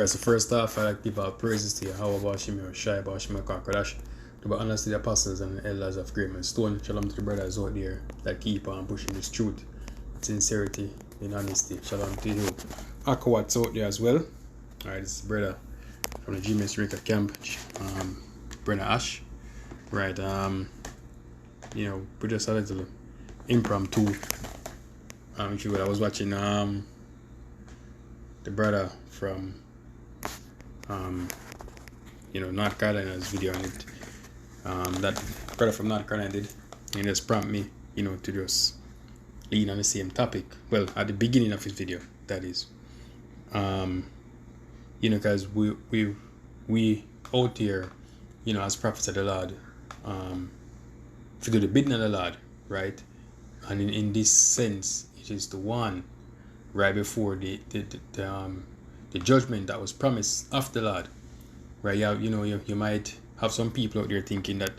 So first off, I like to give all praises to Yahweh Bashim Shai Bashim Kakadash, to be honest to the apostles and the elders of Great Man Stone. Shalom to the brothers out there that keep on pushing this truth, sincerity, in honesty. Shalom to you. Akawat's out there as well. Alright, this is brother from the GMS Rika camp, Brother Ash. Right, we just a little impromptu. If you will, I was watching the brother from North Carolina's video on it. That brother from North Carolina did, and just prompt me, to just lean on the same topic. Well, at the beginning of his video, that is. Because we out here, as prophets of the Lord, to do the bidding of the Lord, right? And in this sense, it is the one right before the judgment that was promised of the Lord, right? You might have some people out there thinking that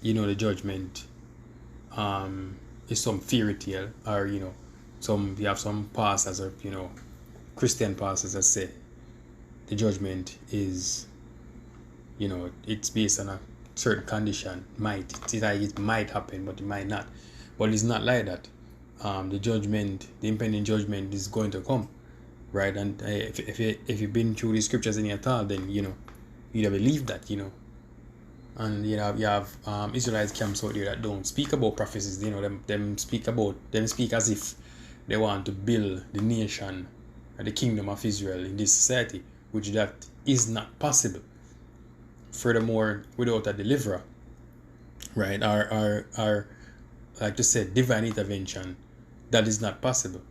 the judgment is some fairy tale, or you have some pastors or Christian pastors that say the judgment is it's based on a certain condition. It might happen, but it might not. But it's not like that. The impending judgment is going to come, right? And if you've been through the scriptures in at all, then you'd believe that, And you have Israelite camps out there that don't speak about prophecies. Them speak as if they want to build the nation and the kingdom of Israel in this society, which that is not possible. Furthermore, without a deliverer, right? Our like to say divine intervention, that is not possible,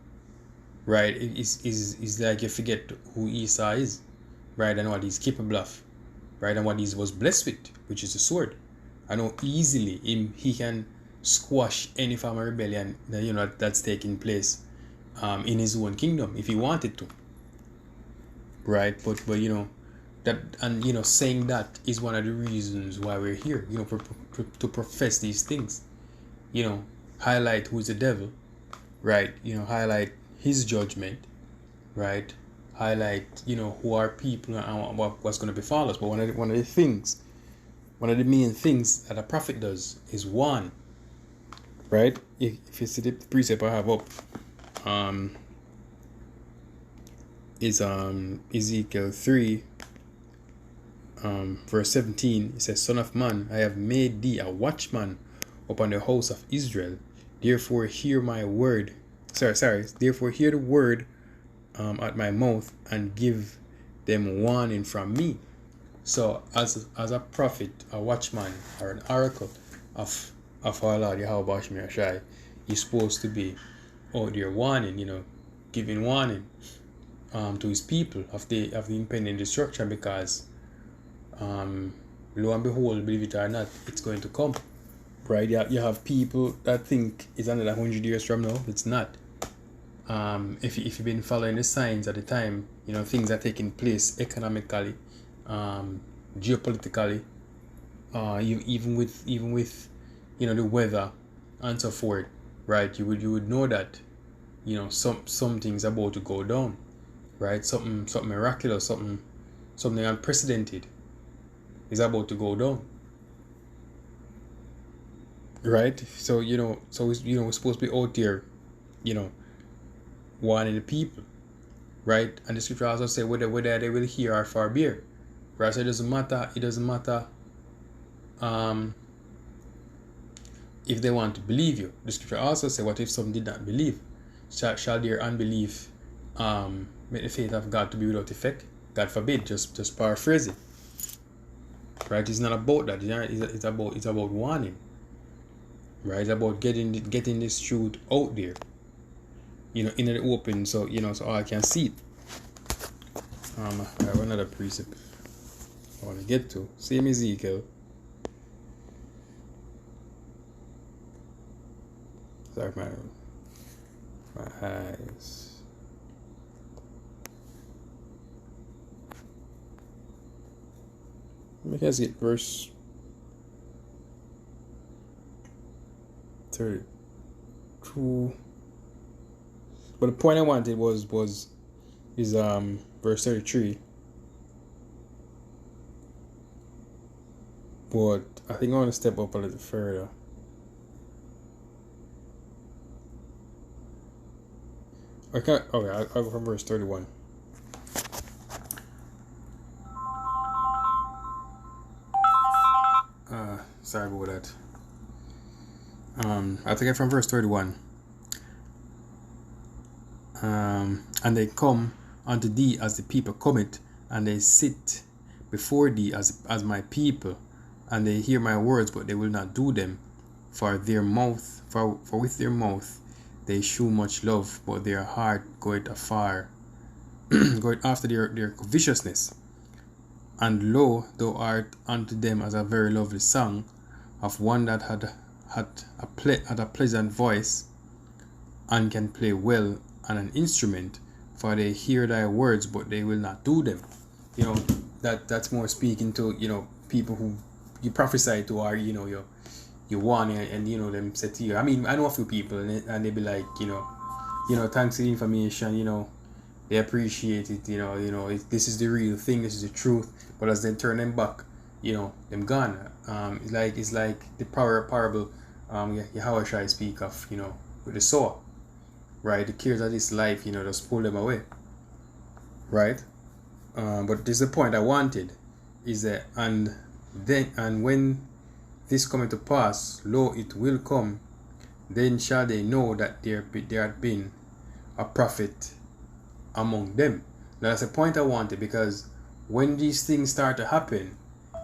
right? It's like you forget who Esau is, right? And what he's capable of, right? And what he was blessed with, which is the sword. I know easily he can squash any form of rebellion that, that's taking place in his own kingdom if he wanted to, right? But that, and saying that is one of the reasons why we're here, to profess these things, highlight who's the devil, right? Highlight his judgment, right? Highlight who are people and what's going to befall us. But one of the main things that a prophet does is warn, right? If you see the precept I have up, is Ezekiel 3 verse 17. It says, "Son of man, I have made thee a watchman upon the house of Israel. Therefore hear my word." Therefore hear the word at my mouth and give them warning from me. So as a prophet, a watchman, or an oracle of our Lord Yahweh Bashim Shai, he's supposed to be out there warning, giving warning to his people of the impending destruction, because lo and behold, believe it or not, it's going to come, right? You have people that think it's another 100 years from now. It's not. If you've been following the signs at the time, things are taking place economically, geopolitically, even with the weather and so forth, right? You would know that something's about to go down, right? Something miraculous, something unprecedented is about to go down, right? So we're supposed to be out there, warning the people, right? And the scripture also say whether they will hear or forbear, right? So it doesn't matter if they want to believe you. The scripture also say, what if some did not believe? Shall their unbelief make the faith of God to be without effect? God forbid. Just paraphrase it, right? It's not about that. It's about warning, right? It's about getting this truth out there, in the open, so so I can see it. I have another precept I want to get to. Same Ezekiel. Sorry, my eyes. Let me see it. Verse 32. But the point I wanted is verse 33. But I think I want to step up a little further. Okay, I'll go from verse 31. Sorry about that. I'll take it from verse 31. And they come unto thee as the people commit, and they sit before thee as my people, and they hear my words, but they will not do them. For with their mouth they shew much love, but their heart goeth afar, goeth after their viciousness. And lo, thou art unto them as a very lovely song of one that had a pleasant voice, and can play well on an instrument, for they hear thy words, but they will not do them. You know, that's more speaking to, people who you prophesy to, or, you want, and, them say to you. I mean, I know a few people, and they be like, thanks for the information, they appreciate it, this is the real thing, this is the truth. But as they turn them back, them gone. It's like the parable, Yahweh speak of, with the sower, right? The cares of this life, just pull them away, right? But this is the point I wanted, is that, and when this cometh to pass, lo, it will come, then shall they know that there had been a prophet among them. Now that's the point I wanted, because when these things start to happen,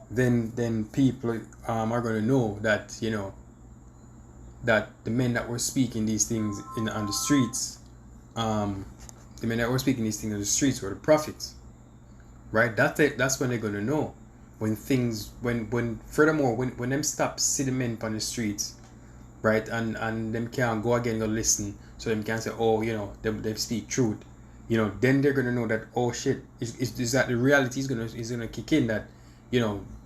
then people are going to know that, that the men that were speaking these things on the streets, the men that were speaking these things on the streets were the prophets, right? That's when they're going to know. Furthermore, when them stop see the men on the streets, right, and them can't go again and listen, so them can say, oh, they speak truth, then they're gonna know that, oh shit, is that the reality is gonna kick in, that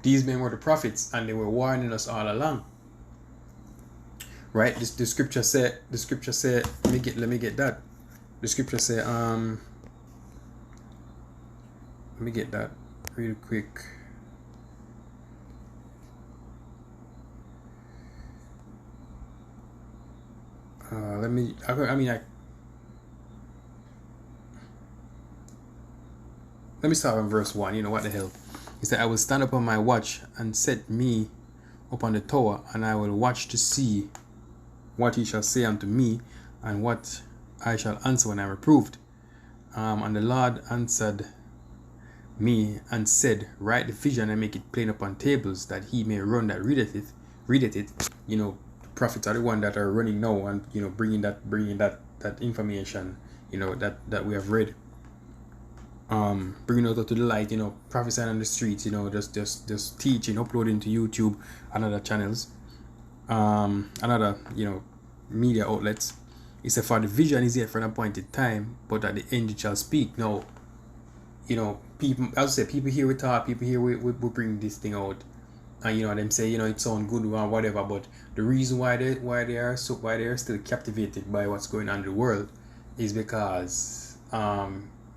these men were the prophets and they were warning us all along, right? The scripture said, let me get that. The scripture say, let me get that real quick. Let me start on verse 1. What the hell? He said, I will stand up on my watch and set me upon the tower, and I will watch to see what he shall say unto me, and what I shall answer when I am reproved. And the Lord answered me and said, write the vision and make it plain upon tables, that he may run that readeth it. Prophets are the one that are running now, and bringing that information, that we have read, bringing it out to the light, prophesying on the streets, just teaching, uploading to YouTube and other channels, another media outlets. He said, for the vision is yet for an appointed time, but at the end it shall speak. Now, people, as I say, people here we talk, people here we bring this thing out, and them say, it sounds good or whatever, but the reason why they are still captivated by what's going on in the world is because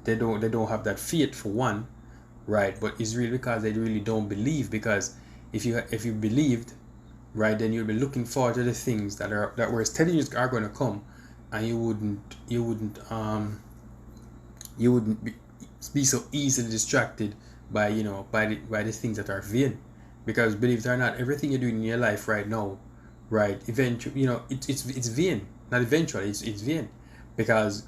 they don't have that faith, for one, right? But it's really because they really don't believe, because if you believed, right, then you'll be looking forward to the things that we're telling you are going to come, and you wouldn't be so easily distracted by the things that are vain. Because believe it or not, everything you're doing in your life right now, right, eventually, it's vain. Not eventually, it's vain. Because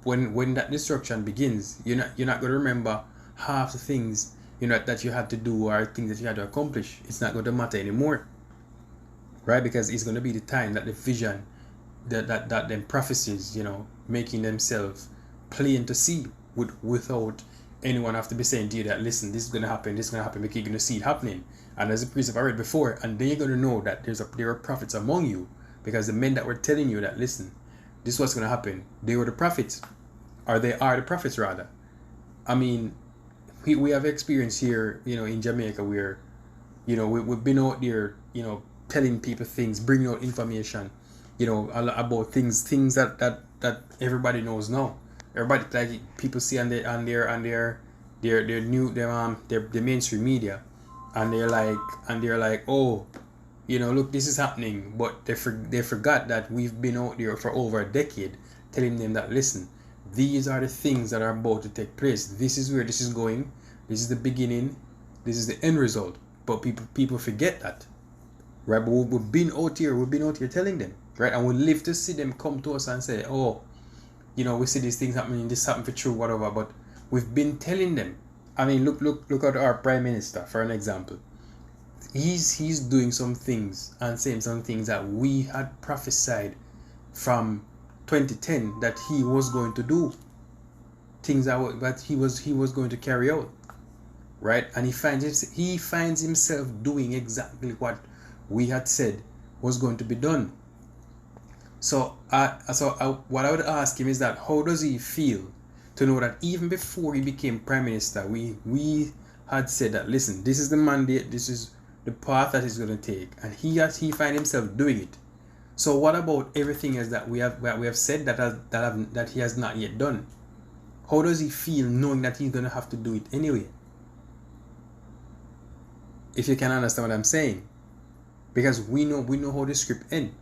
when that destruction begins, you're not going to remember half the things that you had to do, or things that you had to accomplish. It's not going to matter anymore, right? Because it's going to be the time that the vision, that them prophecies, making themselves plain to see, without anyone have to be saying to you that, listen, this is going to happen, because you're going to see it happening. And as a priest, I've read before, and then you're going to know that there are prophets among you, because the men that were telling you that, listen, this is what's going to happen, they were the prophets, or they are the prophets rather. I mean, we have experience here, in Jamaica, where, we've been out there, telling people things, bringing out information, about things that everybody knows now. Everybody, like people see on their mainstream media, and they're like, oh, you know, look, this is happening, but they forgot that we've been out there for over a decade telling them that, listen, these are the things that are about to take place. This is where this is going. This is the beginning. This is the end result. But people forget that, right? But we've been out here telling them, right? And we live to see them come to us and say, oh, you know, we see these things happening, this happened for true, whatever. But we've been telling them. I mean, look at our prime minister for an example. He's doing some things and saying some things that we had prophesied from 2010 that he was going to do, things that he was going to carry out, right? And he finds himself doing exactly what we had said was going to be done. So what I would ask him is that, how does he feel to know that even before he became prime minister, we had said that, listen, this is the mandate, this is the path that he's going to take, and he find himself doing it. So what about everything else that we have said that he has not yet done? How does he feel knowing that he's going to have to do it anyway? If you can understand what I'm saying, because we know how the script ends,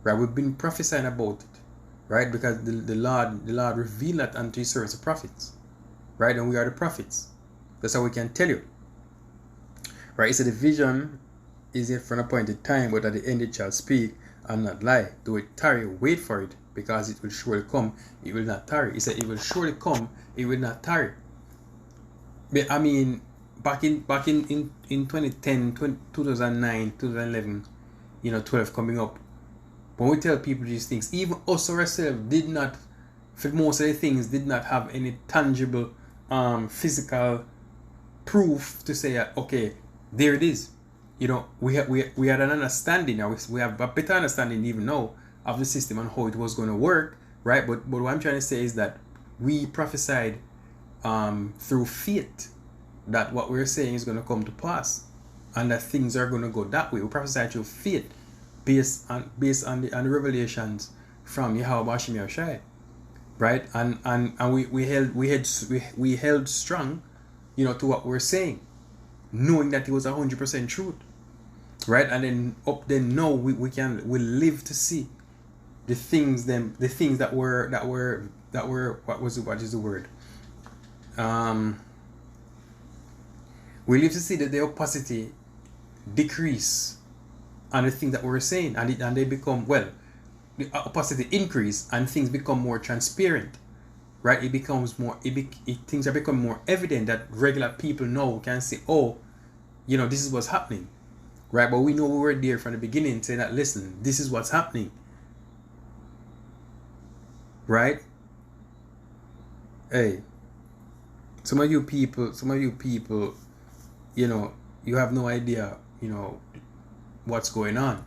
right? We've been prophesying about it, right? Because the Lord revealed that unto his servants the prophets, right? And we are the prophets. That's how we can tell you, right? So the vision is yet for an appointed time, but at the end it shall speak and not lie. Do it tarry, wait for it, because it will surely come, it will not tarry. He said it will surely come, it will not tarry. But I mean, back in 2010, 2009, 2011, 12 coming up, when we tell people these things, even us ourselves did not, for most of the things, did not have any tangible physical proof to say, okay, there it is. We had an understanding now. We have a better understanding even now of the system and how it was going to work, right? But what I'm trying to say is that we prophesied through faith that what we're saying is going to come to pass, and that things are going to go that way. We prophesied through faith, based on the revelations from Yahweh Hashem Yahushai, right? And we held strong, to what we're saying, knowing that it was 100% truth, right? And then now we live to see the things that were what is the word? We live to see that the opacity decrease and the things that we're saying, and they become, the opacity increase and things become more transparent, right? It becomes more, things are becoming more evident that regular people know, can see, oh, this is what's happening, right? But we know we were there from the beginning saying that, listen, this is what's happening, right? Hey, some of you people, you have no idea, what's going on,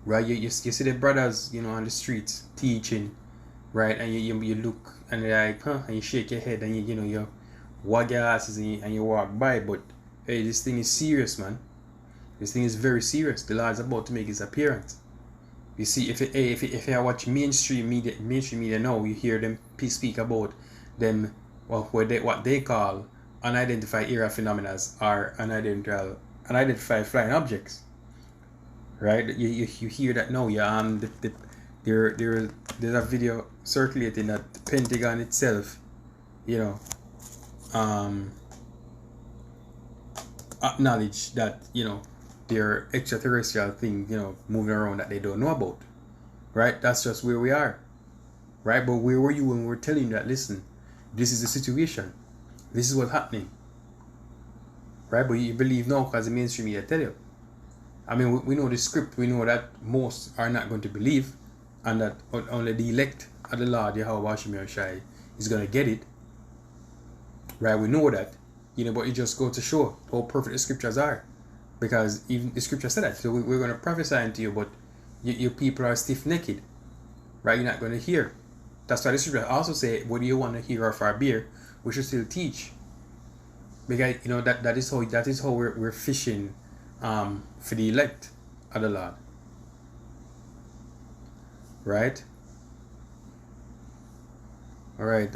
right? You see the brothers, on the streets teaching, right? And you look and you're like, huh? And you shake your head and you wag your asses and you walk by. But hey, this thing is serious, man. This thing is very serious. The Lord's about to make his appearance. You see, if you watch mainstream media now, you hear them speak about them, what they call unidentified aerial phenomena are unidentified flying objects, right? You hear that now. There's a video circulating that the Pentagon itself, acknowledge that there are extraterrestrial things moving around that they don't know about, right? That's just where we are, right? But where were you when we were telling you that, listen, this is the situation, this is what's happening, right? But you believe now because the mainstream media tell you. I mean, we know the script. We know that most are not going to believe, and that only the elect of the Lord Yahweh Hashem Yahushai is going to get it, right? We know that, but it just goes to show how perfect the scriptures are, because even the scripture said that. So we're going to prophesy unto you, but your people are stiff-necked, right? You're not going to hear. That's why the scripture also say, whether you want to hear or far beer, we should still teach, because that is how we're fishing for the elect of the Lord, right? All right.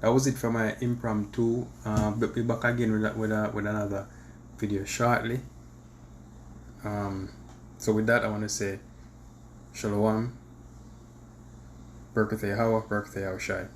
that was it for my impromptu. But be back again with another video shortly. So with that, I want to say Shalom, Baruch Hu Yahweh, Baruch Hu Yahushai.